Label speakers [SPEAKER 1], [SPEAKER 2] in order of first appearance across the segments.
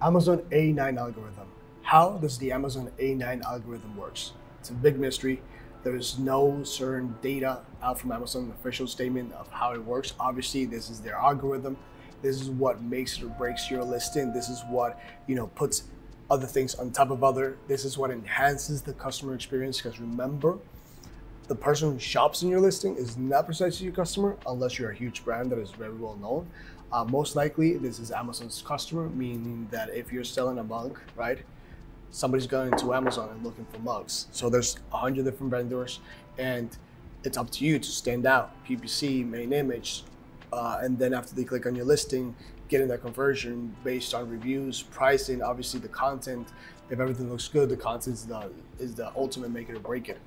[SPEAKER 1] Amazon A9 algorithm. How does the Amazon A9 algorithm works? It's a big mystery. There is no certain data out from Amazon, official statement of how it works. Obviously, this is their algorithm. This is what makes or breaks your listing. This is what, puts other things on top of other. This is what enhances the customer experience. Because remember, the person who shops in your listing is not precisely your customer unless you're a huge brand that is very well known. Most likely, this is Amazon's customer, meaning that if you're selling a mug, right, somebody's going to Amazon and looking for mugs. So there's 100 different vendors, and it's up to you to stand out. PPC, main image, and then after they click on your listing, getting that conversion based on reviews, pricing, obviously the content. If everything looks good, the content is the ultimate make it or break it.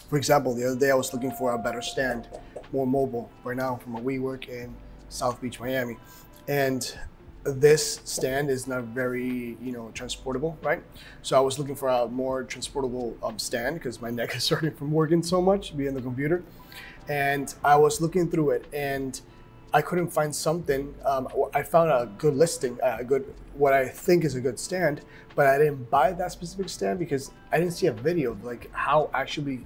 [SPEAKER 1] For example, the other day I was looking for a better stand, more mobile. Right now, from a WeWork in South Beach, Miami, and this stand is not very, transportable, right? So I was looking for a more transportable stand because my neck is starting from working so much, being the computer, and I was looking through it and I couldn't find something. I found a good listing, what I think is a good stand, but I didn't buy that specific stand because I didn't see a video of like how actually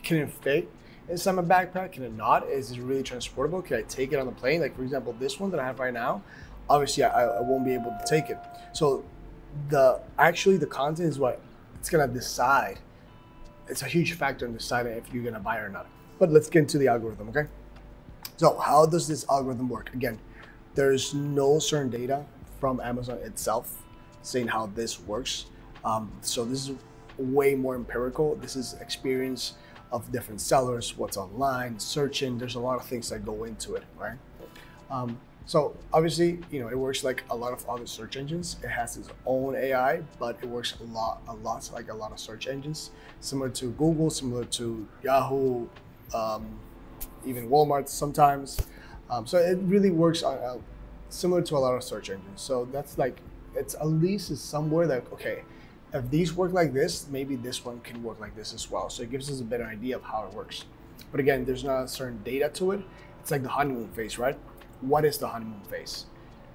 [SPEAKER 1] can it fit inside my backpack? Can it not? Is it really transportable? Can I take it on the plane? Like for example, this one that I have right now, obviously I won't be able to take it. So the content is what it's gonna decide. It's a huge factor in deciding if you're gonna buy it or not. But let's get into the algorithm, okay? So how does this algorithm work? Again, there's no certain data from Amazon itself saying how this works. So this is way more empirical. This is experience of different sellers, what's online, searching. There's a lot of things that go into it, right? So obviously, it works like a lot of other search engines. It has its own AI, but it works a lot like a lot of search engines, similar to Google, similar to Yahoo, even Walmart sometimes. So it really works similar to a lot of search engines. So that's like, it's at least is somewhere that, okay, if these work like this, maybe this one can work like this as well. So it gives us a better idea of how it works. But again, there's not a certain data to it. It's like the honeymoon phase, right? What is the honeymoon phase?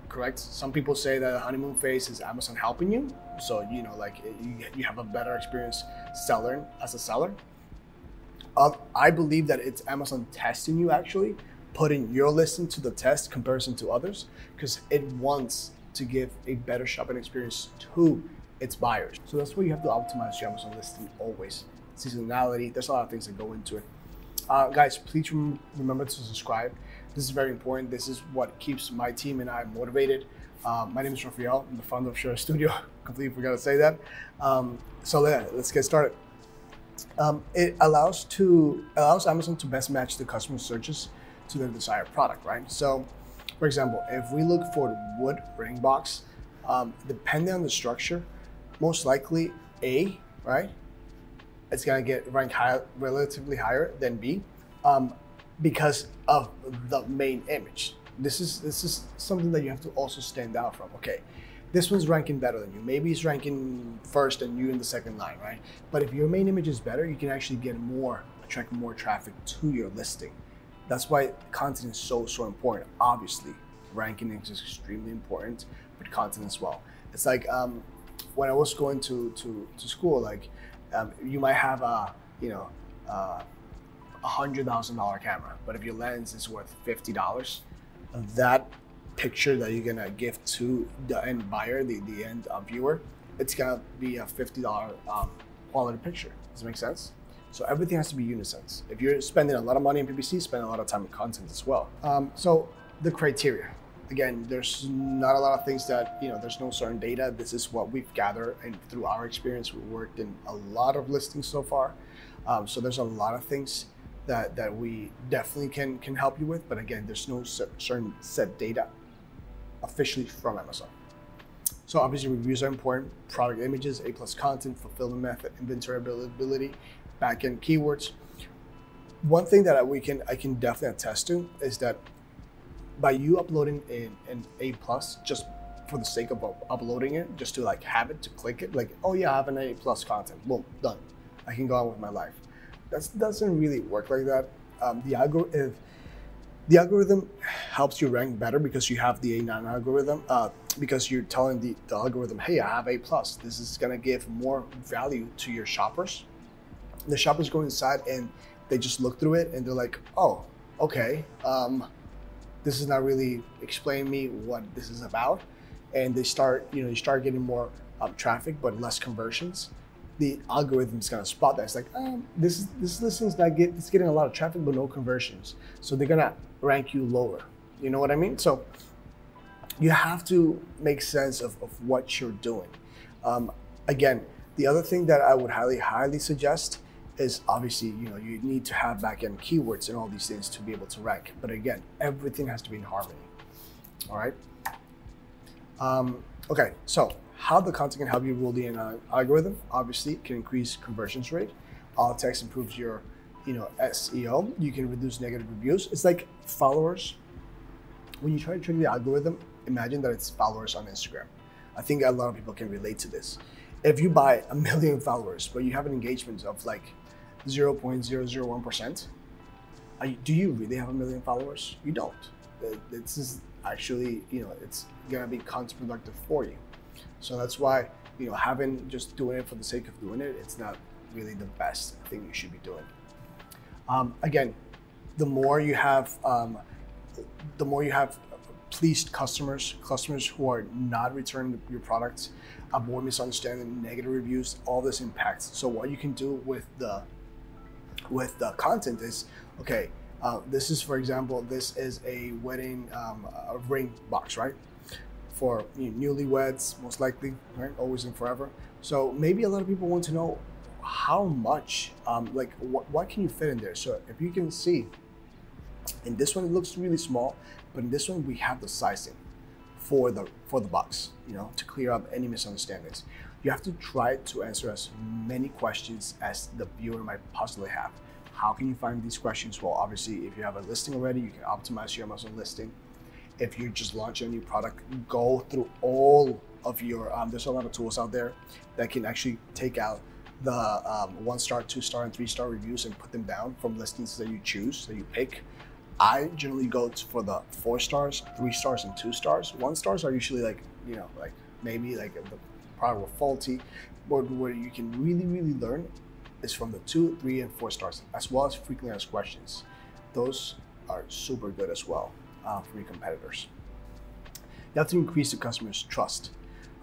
[SPEAKER 1] Correct? Some people say that the honeymoon phase is Amazon helping you. So, like you have a better experience as a seller. I believe that it's Amazon testing you, actually, putting your listing to the test comparison to others, because it wants to give a better shopping experience to its buyers. So that's why you have to optimize your Amazon listing always. Seasonality, there's a lot of things that go into it. Guys, please remember to subscribe. This is very important. This is what keeps my team and I motivated. My name is Rafael. I'm the founder of Share Studio. Completely forgot to say that. So let's get started. It allows Amazon to best match the customer searches to their desired product, right? So, for example, if we look for the wood ring box, depending on the structure, most likely A, right? It's gonna get ranked relatively higher than B, because of the main image. This is something that you have to also stand out from. Okay, this one's ranking better than you. Maybe it's ranking first and you in the second line, right? But if your main image is better, you can actually attract more traffic to your listing. That's why content is so important. Obviously, ranking is extremely important, but content as well. It's like when I was going to school, like you might have a $100,000 camera, but if your lens is worth $50, that picture that you're gonna give to the end buyer, the end viewer, it's gonna be a $50 quality picture. Does it make sense? So everything has to be unisense. If you're spending a lot of money in PPC, spend a lot of time in content as well. So the criteria. Again, there's not a lot of things that, there's no certain data. This is what we've gathered, and through our experience, we've worked in a lot of listings so far. So there's a lot of things that we definitely can help you with. But again, there's no certain set data officially from Amazon. So obviously reviews are important, product images, A+ content, fulfillment method, inventory availability, backend keywords. One thing that I can definitely attest to is that by you uploading an A+, just for the sake of uploading it, just to like have it, to click it, like, oh yeah, I have an A+ content, boom, done. I can go on with my life. That doesn't really work like that. The algorithm, The algorithm helps you rank better because you have the A9 algorithm, because you're telling the algorithm, hey, I have A+. This is gonna give more value to your shoppers. The shoppers go inside and they just look through it and they're like, oh, okay, this is not really explaining me what this is about. And they start, you start getting more traffic, but less conversions. The algorithm's gonna spot that. It's like, this listing's it's getting a lot of traffic, but no conversions. So they're gonna rank you lower. You know what I mean? So you have to make sense of what you're doing. Again, the other thing that I would highly suggest is obviously, you need to have backend keywords and all these things to be able to rank. But again, everything has to be in harmony. All right. Okay, so how the content can help you rule the algorithm. Obviously, it can increase conversions rate. Alt text improves your, SEO. You can reduce negative reviews. It's like followers. When you try to trick the algorithm, imagine that it's followers on Instagram. I think a lot of people can relate to this. If you buy 1 million followers, but you have an engagement of like 0.001%, do you really have 1 million followers? You don't. This is actually, it's gonna be counterproductive for you. So that's why, having just doing it for the sake of doing it, it's not really the best thing you should be doing. Again, the more you have pleased customers who are not returning your products, avoid misunderstanding, negative reviews, all this impacts. So what you can do with the content is, okay, this is, for example, this is a wedding ring box, right? For newlyweds, most likely, right? Always and forever. So maybe a lot of people want to know how much, like what can you fit in there? So if you can see, in this one it looks really small, but in this one we have the sizing for the box, to clear up any misunderstandings. You have to try to answer as many questions as the viewer might possibly have. How can you find these questions? Well, obviously, if you have a listing already, you can optimize your Amazon listing. If you're just launching a new product, go through all of your, there's a lot of tools out there that can actually take out the 1-star, 2-star, and 3-star reviews and put them down from listings that you choose, that you pick. I generally go for the 4 stars, 3 stars, and 2 stars. 1 stars are usually like, like maybe like the product was faulty, but where you can really learn is from the 2, 3, and 4 stars, as well as frequently asked questions. Those are super good as well for your competitors. You have to increase the customer's trust.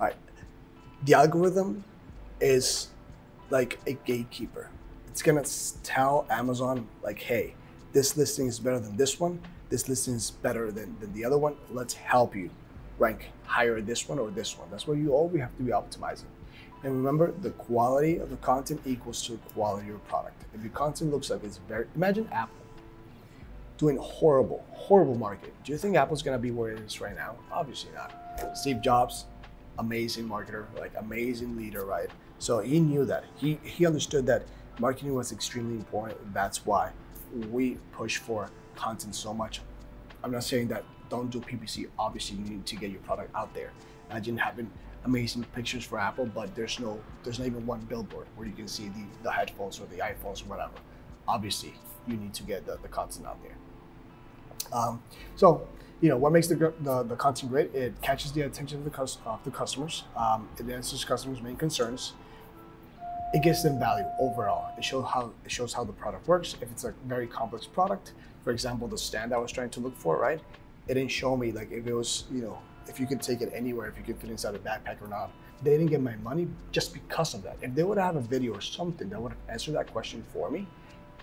[SPEAKER 1] All right, the algorithm is like a gatekeeper. It's gonna tell Amazon like, hey, this listing is better than this one. This listing is better than the other one. Let's help you rank higher in this one or this one. That's what you always have to be optimizing. And remember, the quality of the content equals to the quality of your product. If your content looks like it's imagine Apple doing horrible marketing. Do you think Apple's gonna be where it is right now? Obviously not. Steve Jobs, amazing marketer, like amazing leader, right? So he knew that. He understood that marketing was extremely important. That's why we push for content so much. I'm not saying that don't do PPC. Obviously, you need to get your product out there. Imagine having amazing pictures for Apple, but there's not even one billboard where you can see the headphones or the iPhones or whatever. Obviously, you need to get the content out there. So, what makes the content great? It catches the attention of the customers. It answers customers' main concerns. It gives them value overall. It shows how the product works. If it's a very complex product, for example, the stand I was trying to look for, right? It didn't show me like if it was, if you could take it anywhere, if you could fit inside a backpack or not. They didn't get my money just because of that. If they would have a video or something that would have answered that question for me,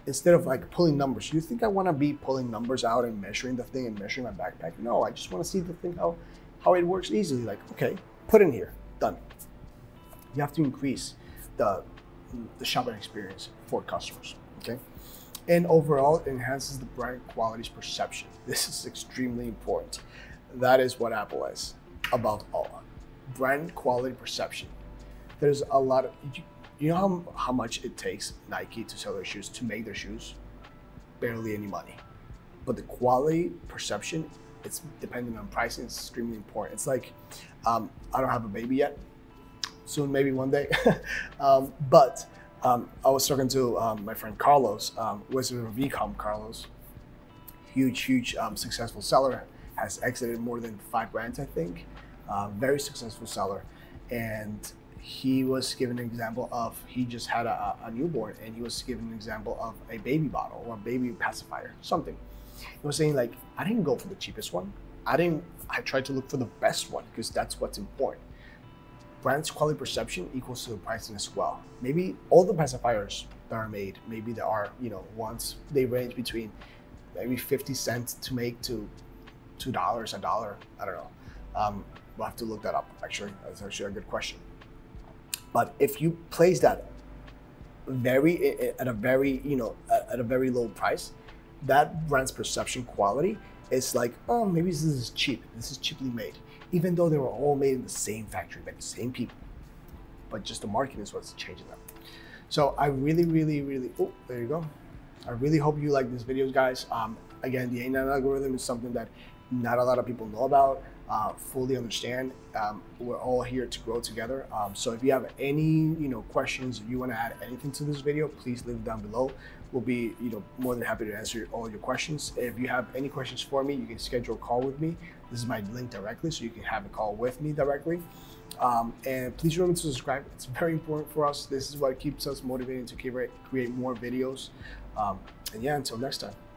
[SPEAKER 1] instead of like pulling numbers. You think I want to be pulling numbers out and measuring the thing and measuring my backpack? No, I just want to see the thing, how it works easily. Like, okay, put in here, done. You have to increase the shopping experience for customers, okay? And overall, it enhances the brand quality's perception. This is extremely important. That is what Apple is above all. Brand quality perception. There's a lot of, you know how much it takes Nike to sell their shoes, to make their shoes? Barely any money. But the quality perception, it's dependent on pricing, it's extremely important. It's like, I don't have a baby yet. Soon, maybe one day. But I was talking to my friend Carlos, Wizard of Ecom Carlos. huge successful seller, has exited more than 5 brands, I think. Very successful seller. And he was given an example of, he just had a newborn, and he was given an example of a baby bottle or a baby pacifier, something. He was saying like, I didn't go for the cheapest one. I tried to look for the best one, because that's what's important. Brand's quality perception equals to the pricing as well. Maybe all the pacifiers that are made, maybe there are, ones, they range between maybe 50 cents to make to $2, $1, I don't know. We'll have to look that up, actually. That's actually a good question. But if you place that at a very low price, that brand's perception quality is like, oh, maybe this is cheap. This is cheaply made, even though they were all made in the same factory by the same people. But just the marketing is what's changing them. So I really, oh, there you go. I really hope you like this video, guys. Again, the A9 algorithm is something that not a lot of people know about, fully understand. We're all here to grow together. So if you have any questions, if you want to add anything to this video, please leave it down below. We'll be more than happy to answer all your questions. If you have any questions for me, you can schedule a call with me. This is my link directly, so you can have a call with me directly. And please remember to subscribe. It's very important for us. This is what keeps us motivated to create more videos. And yeah, until next time.